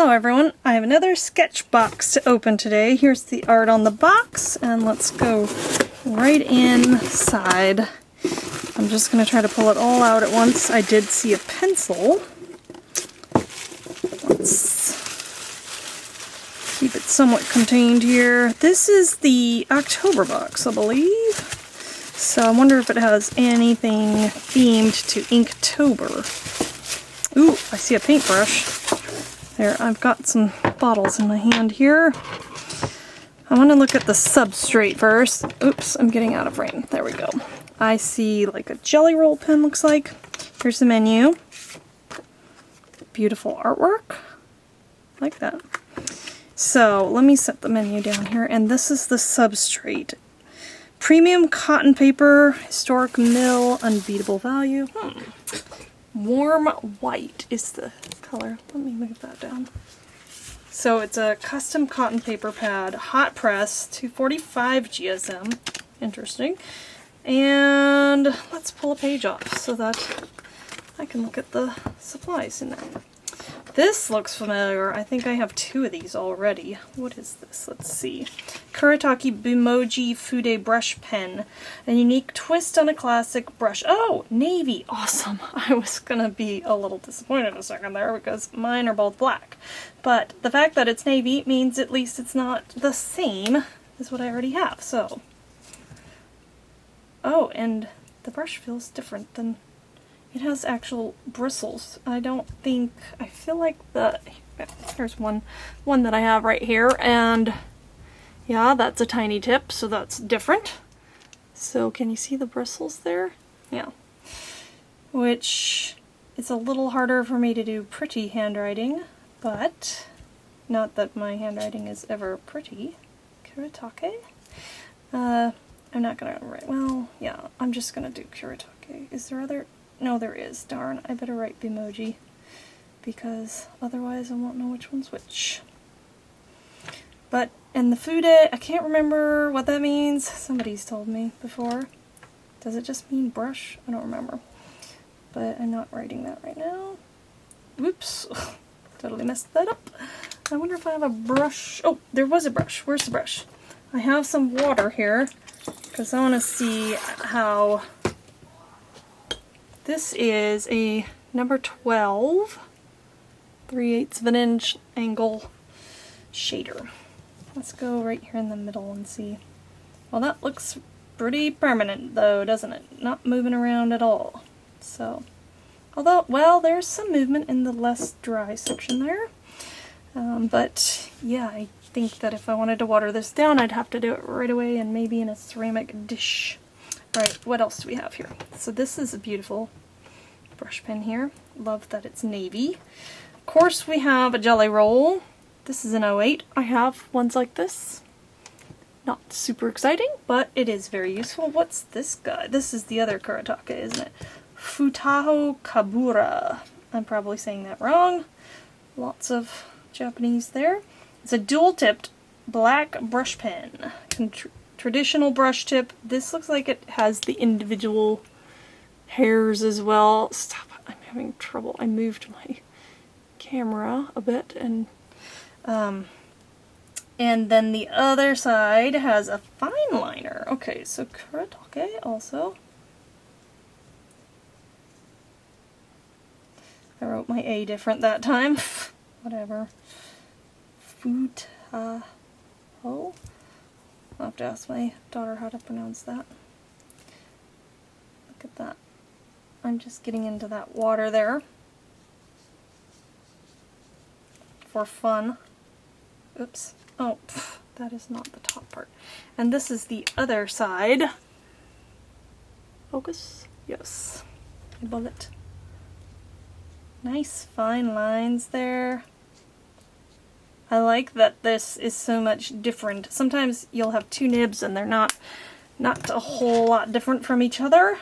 Hello everyone, I have another Sketchbox to open today. Here's the art on the box, and let's go right inside. I'm just going to try to pull it all out at once. I did see a pencil. Let's keep it somewhat contained here. This is the October box, I believe. So I wonder if it has anything themed to Inktober. Ooh, I see a paintbrush. There, I've got some bottles in my hand here. I want to look at the substrate first. Oops, I'm getting out of frame. There we go. I see like a jelly roll pen, looks like. Here's the menu. Beautiful artwork. Like that. So, let me set the menu down here, and this is the substrate. Premium cotton paper, historic mill, unbeatable value. Warm white is the color. Let me move that down. So it's a custom cotton paper pad, hot press, 245 GSM. Interesting. And let's pull a page off so that I can look at the supplies in there. This looks familiar. I think I have two of these already. What is this? Let's see. Kuretake Bimoji Fude Brush Pen. A unique twist on a classic brush. Oh, navy. Awesome. I was gonna be a little disappointed a second there because mine are both black. But the fact that it's navy means at least it's not the same as what I already have, so. Oh, and the brush feels different than... It has actual bristles. I feel like here's one that I have right here, and yeah, that's a tiny tip, so that's different. So can you see the bristles there? Yeah. Which is a little harder for me to do pretty handwriting, but not that my handwriting is ever pretty. Kuretake? I'm not gonna write, well, yeah, I'm just gonna do Kuretake. Is there other... No, there is. Darn, I better write Bimoji, because otherwise I won't know which one's which. But, and the Fude, I can't remember what that means. Somebody's told me before. Does it just mean brush? I don't remember. But I'm not writing that right now. Whoops. Totally messed that up. I wonder if I have a brush. Oh, there was a brush. Where's the brush? I have some water here, because I want to see how... This is a number 12, 3/8 of an inch angle shader. Let's go right here in the middle and see. Well, that looks pretty permanent though, doesn't it? Not moving around at all. So, although, well, there's some movement in the less dry section there. But yeah, I think that if I wanted to water this down, I'd have to do it right away and maybe in a ceramic dish. Alright, what else do we have here? So this is a beautiful brush pen here. Love that it's navy. Of course we have a jelly roll. This is an 08. I have ones like this. Not super exciting, but it is very useful. What's this guy? This is the other Kuretake, isn't it? Futaho Kabura. I'm probably saying that wrong. Lots of Japanese there. It's a dual-tipped black brush pen. Traditional brush tip. This looks like it has the individual hairs as well. Stop, I'm having trouble. I moved my camera a bit, and then the other side has a fine liner. Okay, so Kuretake also. I wrote my A different that time. Whatever. Futaho. I'll have to ask my daughter how to pronounce that. Look at that. I'm just getting into that water there. For fun. Oops. Oh, that is not the top part. And this is the other side. Focus? Yes. A bullet. Nice fine lines there. I like that this is so much different. Sometimes you'll have two nibs and they're not a whole lot different from each other.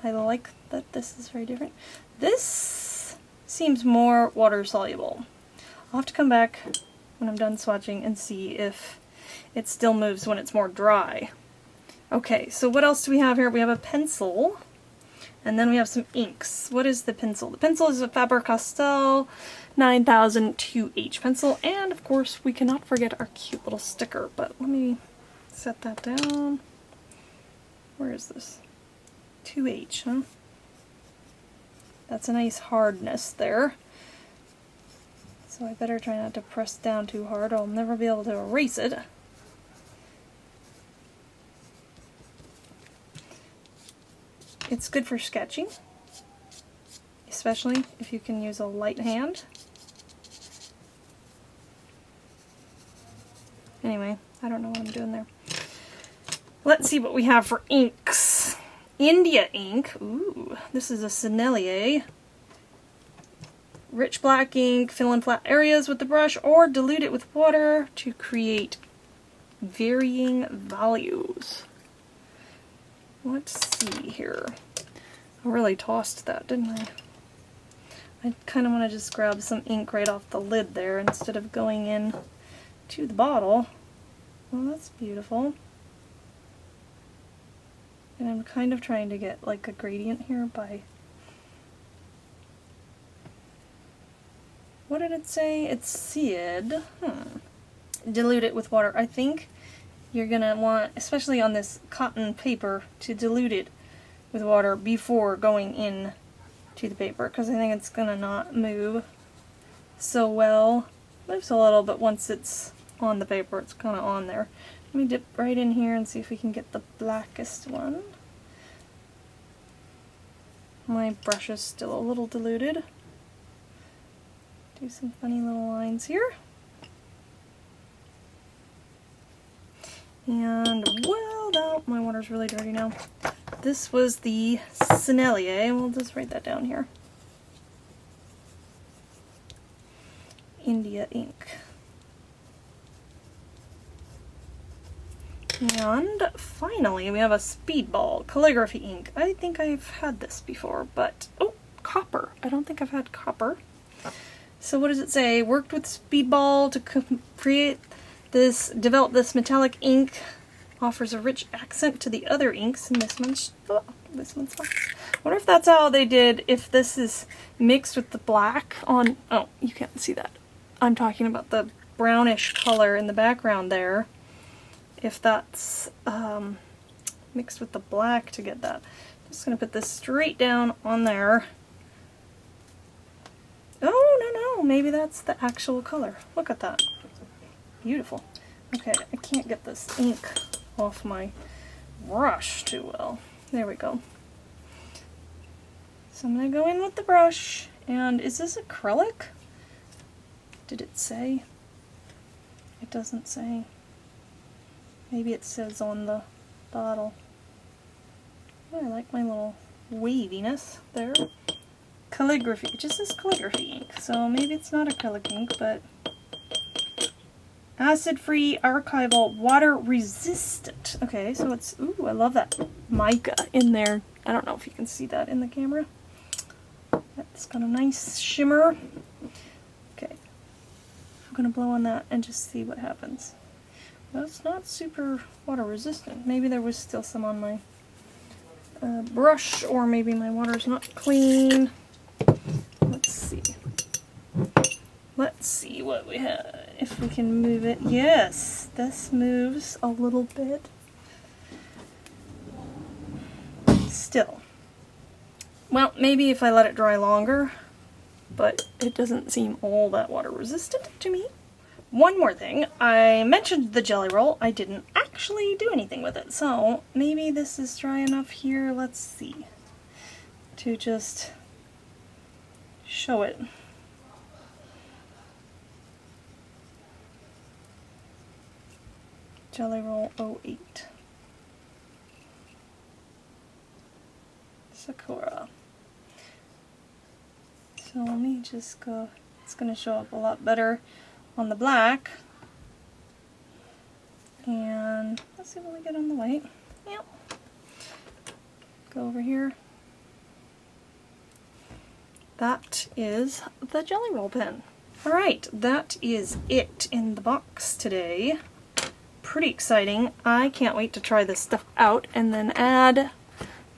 I like that this is very different. This seems more water soluble. I'll have to come back when I'm done swatching and see if it still moves when it's more dry. Okay, so what else do we have here? We have a pencil. And then we have some inks. What is the pencil? The pencil is a Faber-castell 9000 2H pencil, and of course we cannot forget our cute little sticker, but let me set that down. Where is this? 2H, huh? That's a nice hardness there. So I better try not to press down too hard, or I'll never be able to erase it. It's good for sketching, especially if you can use a light hand. Anyway, I don't know what I'm doing there. Let's see what we have for inks. India ink. Ooh, this is a Sennelier. Rich black ink, fill in flat areas with the brush or dilute it with water to create varying values. Let's see here. I really tossed that, didn't I? I kind of want to just grab some ink right off the lid there instead of going in to the bottle. Well, that's beautiful. And I'm kind of trying to get like a gradient here by... What did it say? It said, dilute it with water. I think you're gonna want, especially on this cotton paper, to dilute it with water before going in to the paper, because I think it's gonna not move so well. Moves a little, but once it's on the paper, it's kind of on there. Let me dip right in here and see if we can get the blackest one. My brush is still a little diluted. Do some funny little lines here. And, well, no, my water's really dirty now. This was the Sennelier. We'll just write that down here. India ink. And finally, we have a Speedball Calligraphy ink. I think I've had this before, but, oh, copper. I don't think I've had copper. So what does it say? Worked with Speedball to create this, develop this metallic ink. Offers a rich accent to the other inks in this one's box. Wonder if that's how they did, if this is mixed with the black on, oh, you can't see that. I'm talking about the brownish color in the background there. If that's mixed with the black to get that. I'm just going to put this straight down on there. Oh, no, maybe that's the actual color. Look at that. Beautiful. Okay, I can't get this ink off my brush too well. There we go. So I'm going to go in with the brush. And is this acrylic? Did it say? It doesn't say. Maybe it says on the bottle. Oh, I like my little waviness there. Calligraphy. It just says calligraphy ink, so maybe it's not acrylic ink, but acid-free, archival, water-resistant. Okay, so it's, ooh, I love that mica in there. I don't know if you can see that in the camera. It's got a nice shimmer. Okay, I'm going to blow on that and just see what happens. Well, it's not super water-resistant. Maybe there was still some on my brush, or maybe my water's not clean. Let's see. Let's see what we have, if we can move it. Yes, this moves a little bit. Still. Well, maybe if I let it dry longer, but it doesn't seem all that water resistant to me. One more thing, I mentioned the jelly roll. I didn't actually do anything with it, so maybe this is dry enough here, let's see, to just show it. Jelly Roll 08. Sakura. So let me just go, it's going to show up a lot better on the black. And let's see what we get on the white. Yep. Go over here. That is the Jelly Roll pen. Alright, that is it in the box today. Pretty exciting. I can't wait to try this stuff out and then add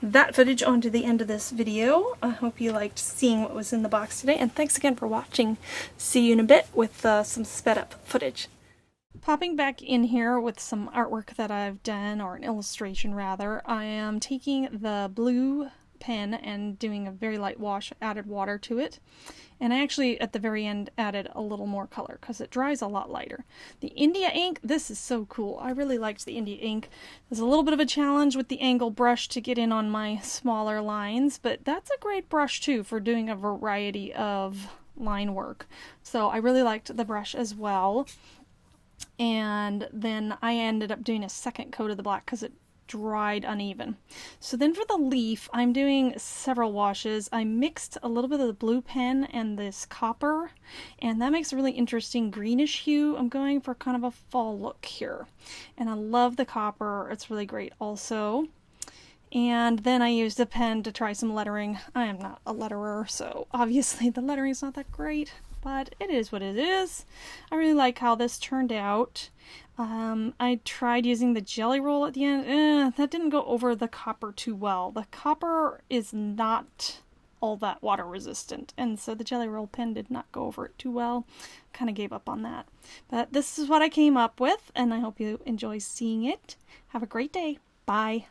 that footage onto the end of this video. I hope you liked seeing what was in the box today, and thanks again for watching. See you in a bit with some sped up footage. Popping back in here with some artwork that I've done, or an illustration rather. I am taking the blue pen and doing a very light wash, added water to it. And I actually, at the very end, added a little more color because it dries a lot lighter. The India ink, this is so cool. I really liked the India ink. There's a little bit of a challenge with the angle brush to get in on my smaller lines, but that's a great brush too for doing a variety of line work. So I really liked the brush as well. And then I ended up doing a second coat of the black because it dried uneven. So then for the leaf, I'm doing several washes. I mixed a little bit of the blue pen and this copper, and that makes a really interesting greenish hue. I'm going for kind of a fall look here. And I love the copper. It's really great also. And then I used a pen to try some lettering. I am not a letterer, so obviously the lettering is not that great, but it is what it is. I really like how this turned out. I tried using the jelly roll at the end. That didn't go over the copper too well. The copper is not all that water resistant, and so the jelly roll pen did not go over it too well. Kind of gave up on that. But this is what I came up with, and I hope you enjoy seeing it. Have a great day. Bye.